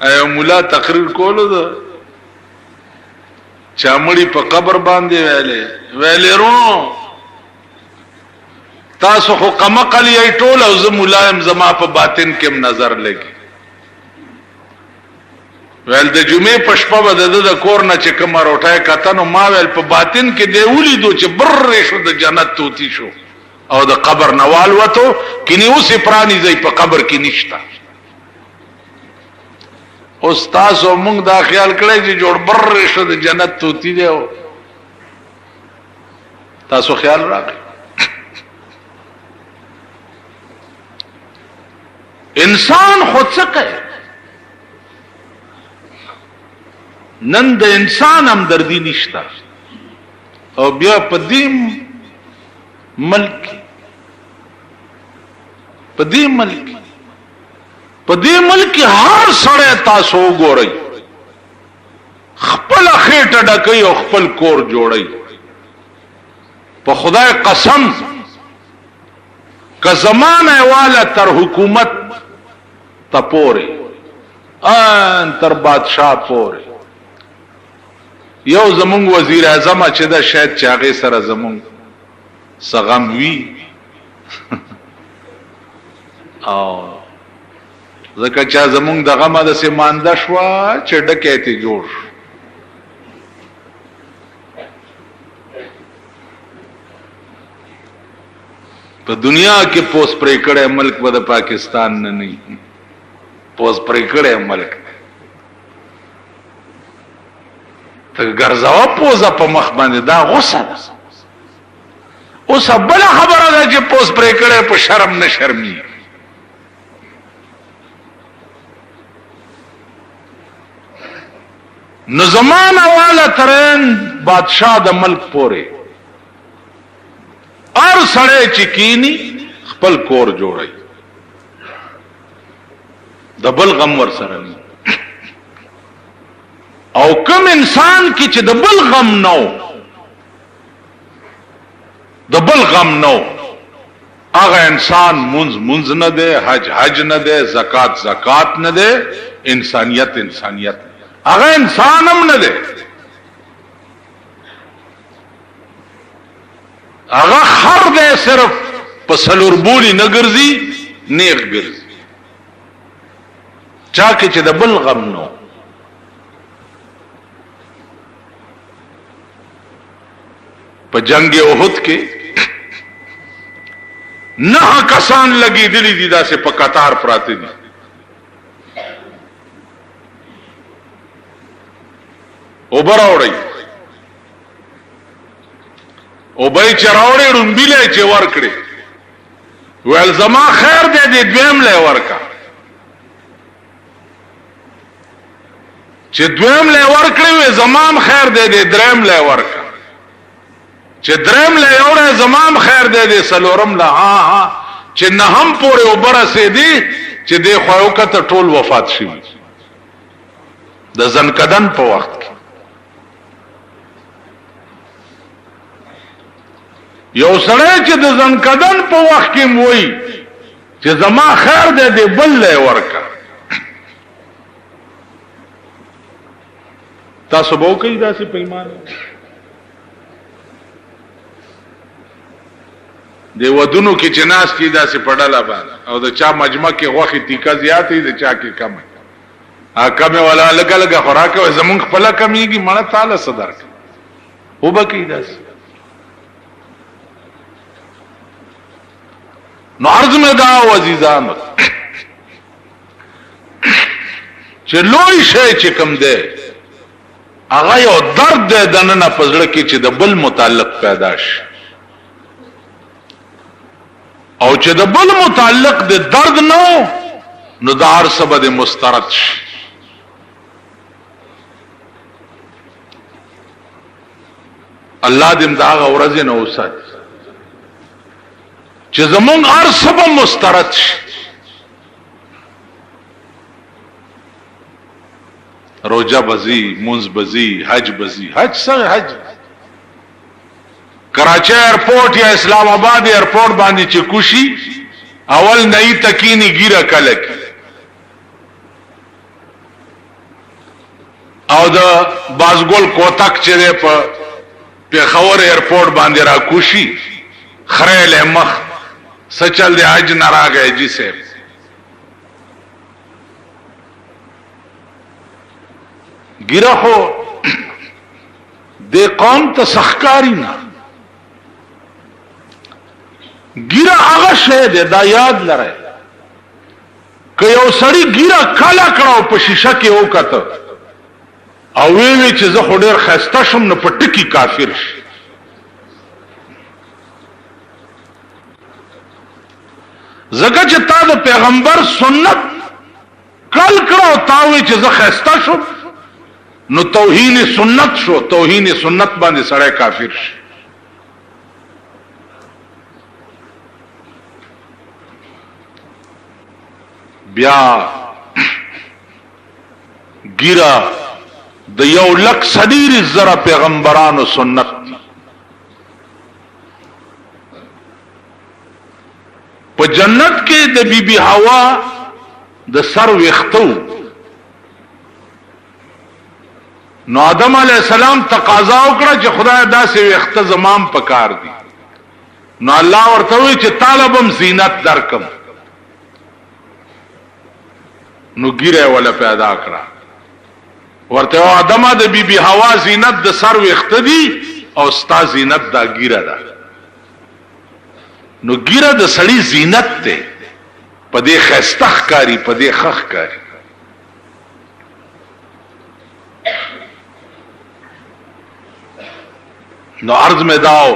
ایو مولا تقریر کولو دا چامړي په قبر باندې ویلې رو تاسو خو قمقل یې ټول او زه ملایم زما په باطن کې نظر لګي. ویل د جمعې په شپه به د کور نه چې کوم روټای کتنو ما ویل په باطن کې دی ولیدو چې بر شو د جنت توتی شو او د قبر نوال وته کینی اوس پرانی ځای په قبر کې نشتا. استاد او موږ دا خیال کړی چې جوړ بر شو د جنت توتی دی. تاسو خیال راکړئ انسان خود څه کوي. نن د انسان هم دردی نشتا او بیا په دې ملک په دې ملک هر سړی تاسو وګورئ خپل خېټه ډکوي او خپل کور جوړي. په خدای قسم که زمانه والا تر حکومت تپوري ان تر بادشاہ پوري یو زمونږ وزیر اعظم چې دا شاید چاغه سره زمونږ سغم وی او زکه چا زمونږ دغه ماده سي مانده شو چې ډکېتی جوړ په دنیا کې پوس پرې کړه ملک به د پاکستان نه پوس پرې کړه ملک ته ګرځاو پوزه په مخ باندې دا غوسه ده. اوس بل خبره ده چې پوس پرې کړه په شرم نه شرمي. نو زمانه والا ترين بادشاہ د ملک پوره ار سړی چې کینی خپل کور جوړي د بل غم ور سره او کوم انسان کی چې د بل غم نو هغه انسان منز نه ده حج نه ده زکات نه ده انسانیت هغه انسان هم نه ده هغه خر ده صرف پسلور بولی نگرزی نیغ گرزی چاکه چې د بل غم نو. په جنگ احد کې 9 کسان لګي دلی دي داسې په قطار پراته دي. اوبر اوړي او به چراوړي رومبیله چې ور کړي ویل زما خیر دې دې دویم له ورکا چې دویم له ور کړي وې زمام خیر دې دې دریم له ورکا چې دریم له اورې زمام خیر دې دې سلورم له ها چې نه هم پورې اوبره سي دي چې دې خو کته ټول وفات شي د زنکدن په وخت کې. یو سړی چې د زنکدن په وخت کې موي چې زما خیر دې دې بل له ورکا تاسو به کوي داسې پیمانه دی ودونو کې جناس کې داسې پړاله باندې او د چا مجمع کې غوخي تیکا زیاتې د چا کې کم کمه ولا لګا لګا خوراک او زمون خپل کمیږي مړه تعالی صدر او بکی داسې. نو عرض میں دا عزیزان چې لوی شی چې کم دی هغه یو درد دی دننه پزړه کې چې د بل متعلق پیدا شي او چې د بل متعلق د درد نو د هر څه به مسترد شي. الله دې دا ورځ نه وسات چې زمون هر څه به مسترد شي. روزه بزی منز بزی حج بزی حج سره حج کراچی ایرپورٹ یا اسلام آباد ایرپورٹ باندې چې کوشي اول نئی تکینی ګیره کلک او د بازګول کوتک چې په پیښور ایرپورٹ باندې را کوشي خړېل مخ سچل دی حج نه راغی جی سے ګیره خو د قوم ته سخکاری نه ګیره هغه شی دی دا یاد لره که یو سړی ګیره کاله کړو په شیشه کې وکړه او وی چې زه خو ډېر خسته شم نو په ټکی کافر شي. زکه چې تا د پیغمبر سنت کل کړو تا وی چې زه خسته شم نو توهین سنت شو. توهین سنت باندې سړی کافر شي. بیا ګیرا د یو لک صدیر زره پیغمبرانو سنت په جنت کې د بیبي حوا د سر وختو نو آدم علیہ السلام تقاضا وکړه چې خدای داسې وخته زمام پکار دي نو الله ورته وی چې طالبم زینت درکم نو ګیره ولا پیدا کړه ورته آدم د بیبي حوا زینت د سر وخته دي او ستا زینت دا ګیره ده نو ګیره د سړی زینت ته پدې خستخ کاری پدې خخ کاری. نو عرض میں داو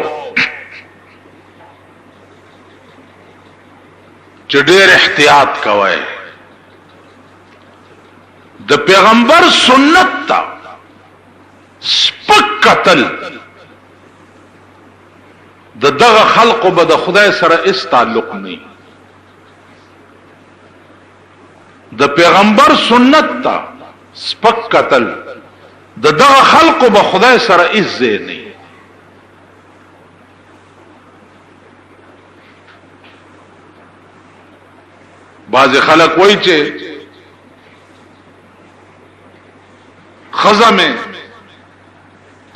چې ډېر احتیاط کوئ د پیغمبر سنت تا سپک قتل د دغه خلق به د خدای سره اس تعلق نه د پیغمبر سنت تا سپک قتل د دغه خلق به خدای سره اس نه. بعض خلق وای چې خزه میں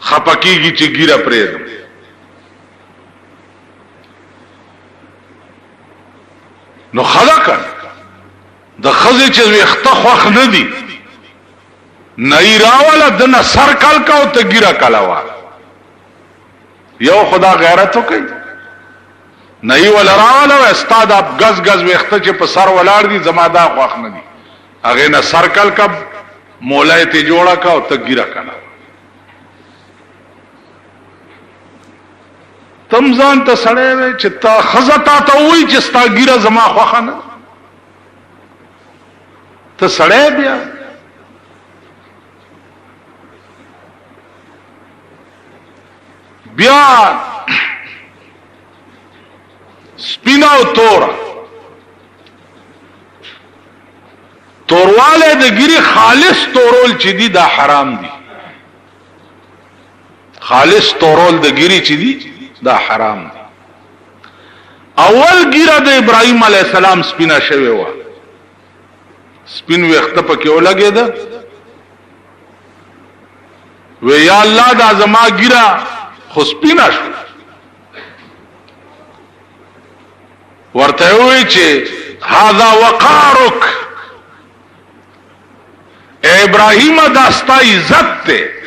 خپکیږي چې ګیره پرېدم نو خلقن د خزې چې ویخته خوخ نه دي نه راواله دنه سر کل کا او تګیره کلاوه یو خدا غیرتو کوي نه ولا راواله استاد اب غز غز ویخته چې په سر ولاړ دي زماده خوخ نه دي هغه نه سر کل کا مولای ته جوړه کا او تګیره کلاوه تم ځان ته سړی چې تا خزتا ته وای چې ستا ګیره زما خوخه نه ته سړی بیا بیا سپینا او تورا تورواله د ګیری خالص تورول چې دی دا حرام دی خالص تورول د ګیری چې دی دا حرام دی اول ګیره د ابراهیم علی السلام سپینا شوی و سپین وخت په کې ولګید و یا الله دا زما ګیره خو سپینا شو ورته وی چې هاذا وقارک ابراهیم داستا عزت ته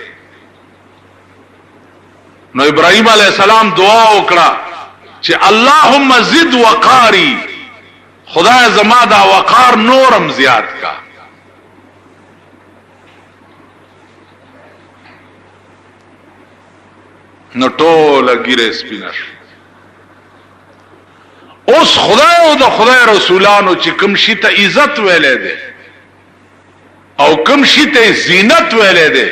نو ابراهیم علیہ السلام دعا وکړه چې اللهم زد وقاری خدای زما دا وقار نورم زیات کا نو ټول ګیره سپینش اوس خدای او د خدای رسولانو چې کوم شي ته عزت ویلې ده او کوم شي ته زینت ویلې ده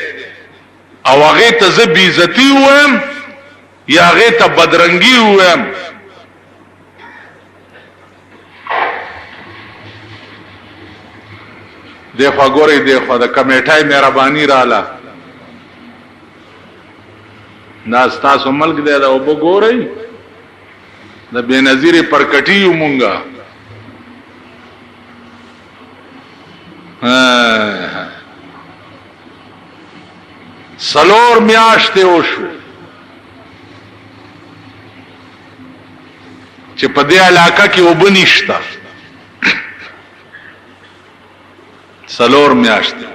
او هغه ته زه بی عزتی ویم یا هغه ته بدرنګي ویم دیکھو ګورې دیکھو د کمیټای مهرباني رااله ناس تاسو ملک دی دا وګورئ د بنظیر پرکټي مونږه سلور میاشتې وشو چې په دې علاقه کې وبنيشتا سلور میاشتې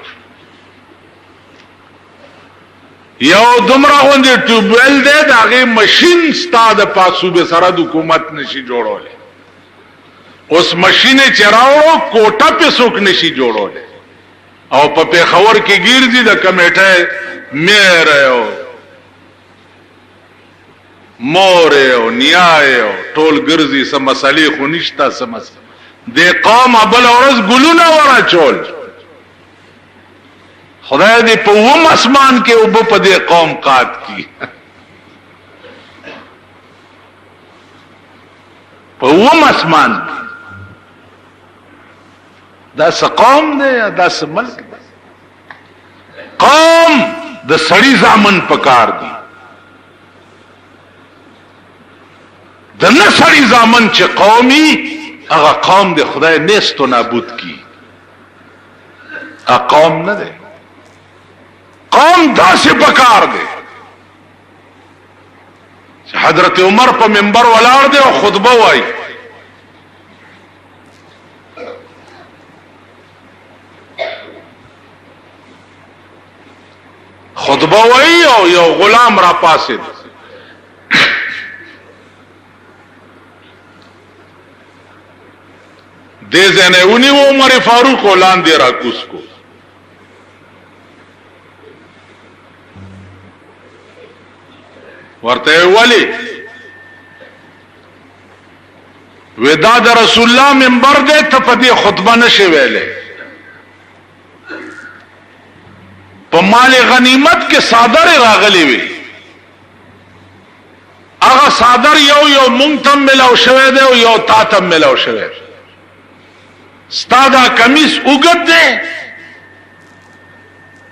یو دمرا غوندې ټوبل دې داغه ماشين ستاده پاسو به سره د حکومت نشي جوړول اوس ماشين چراو کوټه په سوک نشي جوړول او په پیښور کې ګیرځي د کمیټه مېر یو مور یو نیای یو ټول ګرځي سم مسالې خو نشتا سم د قوم ابل اورز ګلونه ورا چول خدای دې په وم اسمان کې او په دې قوم قات کی په وم اسمان دا څه قوم دی دا څه ملک دی قوم د سړی ځامن پکار دی د نه سړی ځامن چې قومي هغه قوم د خدای نست و نابود کی هغه قوم نه دی قوم داسې پکار دی حضرت عمر په منبر ولاړ دی او خطبه وایي خطبه وایي او یو غلام را پاسید دې ځنه ونی و عمر فاروق ولاندې را کوس کو ورته ولی ودا د رسول الله منبر دې ته په دې خطبه نشي ویلې په مال غنیمت کې صادر راغلی وي هغه صادر یو مونږ ته ملاو شوی دی او یو تا ته ملاو شوی ستادا کمیس وګد دی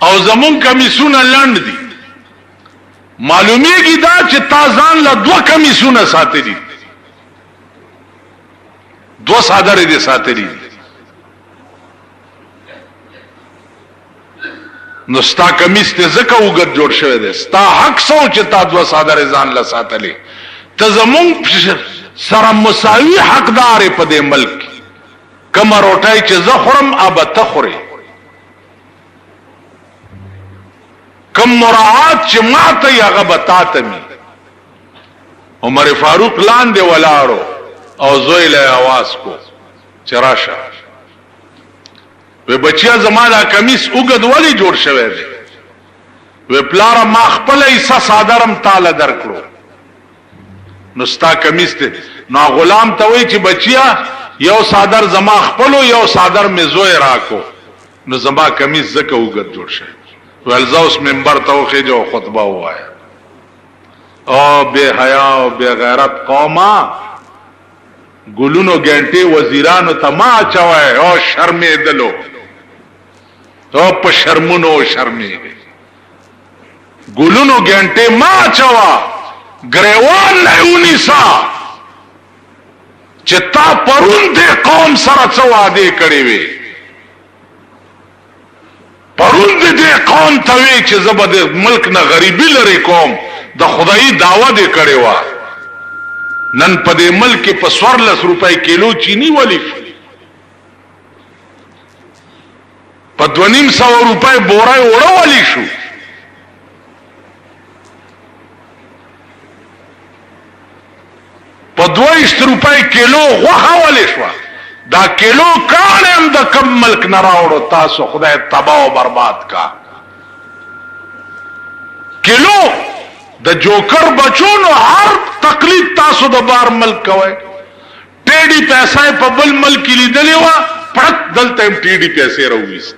او زمون کمیسونه لاند دي معلومیږي دا چې تازان له دوه کمیسونه ساتلي دوه صادر دي ساتلي نو ستا کمیس ته زکه وګد جوړ شوی دی ستا حق سو چې تا دوه صادر ځان له ساتلي ته زمون سره مساوي حقدار په دې ملک کما روټای چې زه خورم ابه ته خورې، کم مراعات چې ما ته یې هغه به تا ته مي. عمر فاروق لاندې ولاړو او زوی له آواز کو چې راشه، وی بچیا زما دا کمیس اوږد ولې جوړ شوی دی؟ وی پلاره ما خپله حصه صادرم تاله درکړو. نو ستا کمیس دی. نو غلام ته وی چې بچیا یو صادر زما خپلو یو صادر می زوی راکو، نو زما کمیس ځکه اوږد جوړ شوی. ویل زه اوس منبر ته وخېجه خطبه ووایه. او بے حیا او بے غیرت قوما، ګلونو ګنټې وزیرانو ته ما اچوئ او شرمېدلو او په شرمونو شرمېږي. ګلونو ګنټې ما اچوه، ګریوان نه ونیسه چې تا پرون دې قوم سره څه وعدې کړې وې، پرون دې قوم ته وې چې زه به د ملک نه غریبي لرې کوم، د خدایي دعوه دې کړې وه. نن په دې ملک کې په 14 روپۍ کیلو چینی ولی شو، په 250 روپۍ بورای اوړه ولی شو. په 22 روپۍ کیلو غوښه ولی شوه. دا کیلو کاڼ هم د کم ملک نه راوړو، تاسو خدای تباہ و برباد کا. کیلو د جوکر بچونو هر تقلید تاسو د بار ملک کوئ. ټیډي پیسې په بل ملک لیدلې وه، پړک دلته هم ټیډي پیسې راوویست.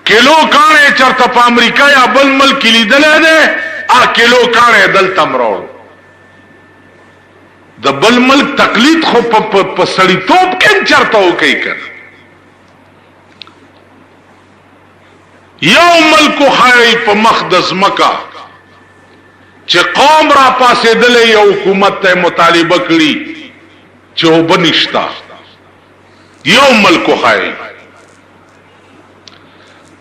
کیلو کاڼې چرته په امریکا یا بل ملک لیدلې ده، کیلو کاڼې دلته هم راوړو. د بل ملک تقلید خو په سړیتوب کې چرته وکئ کنه. یو ملک خای په مخ د ځمکه چې قوم را پاسېدلې یو حکومت ته مطالبه کړي چې اوبه نشته. یو ملک خای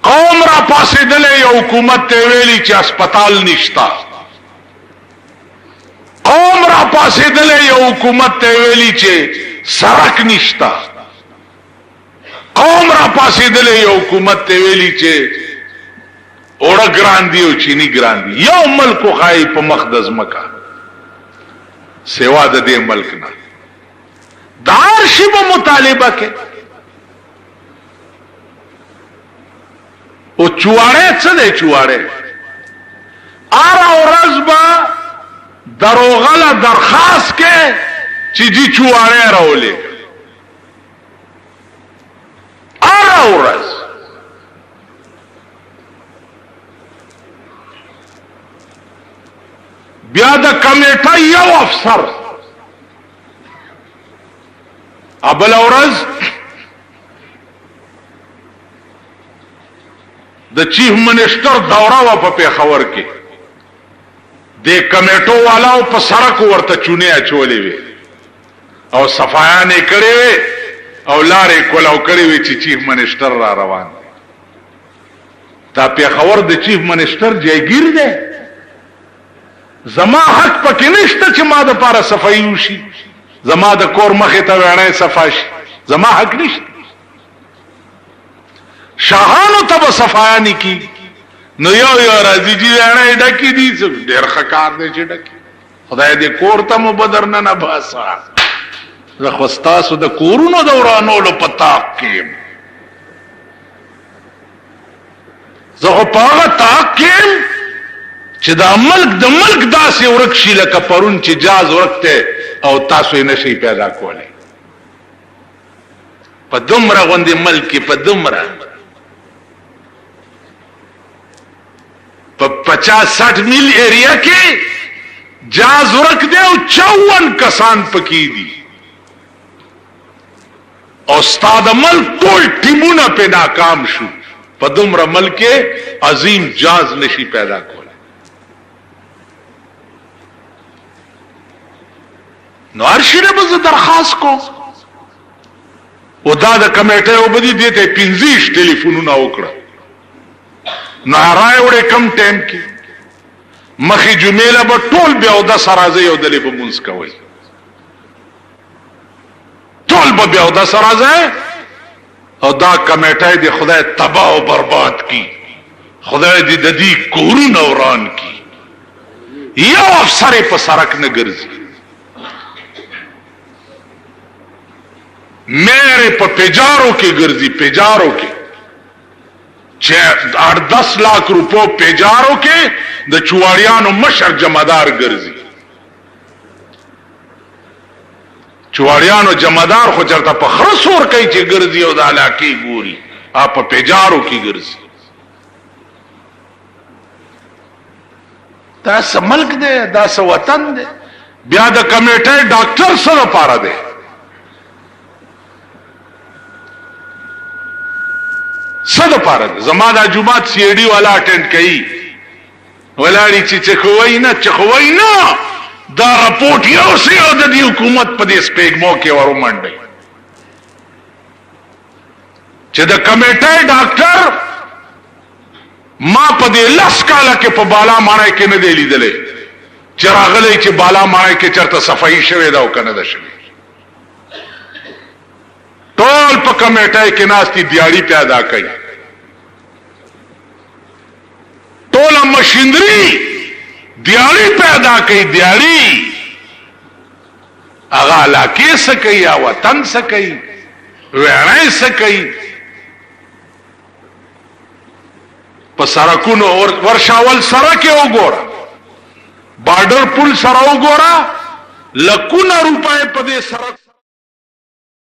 قوم را پاسېدلې یو حکومت ته ویلي چې اسپیټال نشته. قوم را پاسېدلې یو حکومت ته ویلي چې سړک نشته. قوم را پاسېدلې یو حکومت ته ویلي چې اوړه ګران دي او چینی ګران دي. یو ملک خای په مخ د ځمکه سوا د دې ملک نه د هر شي په مطالبه کې. او چواړی څه دی؟ چواړی هره ورځ به دروغله درخواست کې چې جی چواړی راولېږه. هره ورځ بیا د کمیټه یو افسر ابل ورځ د چیف منسٹر دوره وا په پیښور کې د کمیټو والاو په سړک ورته چونه اچولې وي او صفایانې کړې وي او لارې کولاو کړې وي چې چیف منسٹر را روان دی. دا پیښور د چیف منسٹر جایگیر دی. زما حق پکې نشته چې ما د پاره صفایي وشي، زما د کور مخې ته وړای صفا شي، زما حق نشته. شاهانو ته به صفایانې کی نو یو راځي چې وړای ډکی دي، ډېر ښه کار دی چې ډکی. خدای دې کور ته مو بدر نه باسا. زه خو ستاسو د کورونو د ورانولو په تاق کې یم. زه خو په هغه تاق کې یم چې دا ملک د ملک داسې ورک شي لکه پرون چې جاز ورکته او تاسو یې نشئ پیدا کولی. په دومره غوندې ملک کې په دومره په 50-60 میل ایریا کې جاز ورک دی او 54 کسان پکې دي او استاد ملک ټول ټیمونه په ناکام شو. په دومره ملک کې عظیم جاز نشي پیدا کولی. نو هر شي نه به درخواست کو او دا د کمیټې وبدي دې ته 15 ټلیفونونه وکړه. نو راي وړې کم ټیم کې مخې جمعه به ټول بیا او د سرازه یو دلې په مونږ کوي، ټول په بیا د سره ځای او دا کمیټه دی خدای تباہ او برباد کی خدای دې د دې کورونه وران کی یو افسر په سرک نه ګرځي میرے په پیجارو کې ګرځي پیجارو کې 8-10 लाख रुपو پیجارو کې د چواړیانو مشر جمعدار ګرځي چواړیانو جمعدار خو چرته په خرسور کوي چې ګرځي او د علاقې ګوري اپ په پیجارو کې ګرځي دا څه ملک دی دا څه وطن دی بیا د کمیټې ډاکټر سره پاره دی صد پاره زما د جمعات سی ډی والا اټینډ کړي ولاړی چې خوای نه دا رپورټ یو سی او د حکومت په دې سپېګمو کې ورمنډي چې د کمیټې ډاکټر ما په دې لاس کاله کې په بالا مانای کې نه دی لیدلې چې راغلی چې بالا مانای کې چرته صفائی شوه دا او کنه ده شوه ټول په کمیټه کې ناشتي دیاړي پیدا کړي ټول مشینری دیاړي پیدا کړي دیاړي هغه علاقې سکي یا وطن سکي وړای سکي په سرکونو ورشاول سره کې وګوره بارډر پل سره وګوره لکونه روپے په دې سرک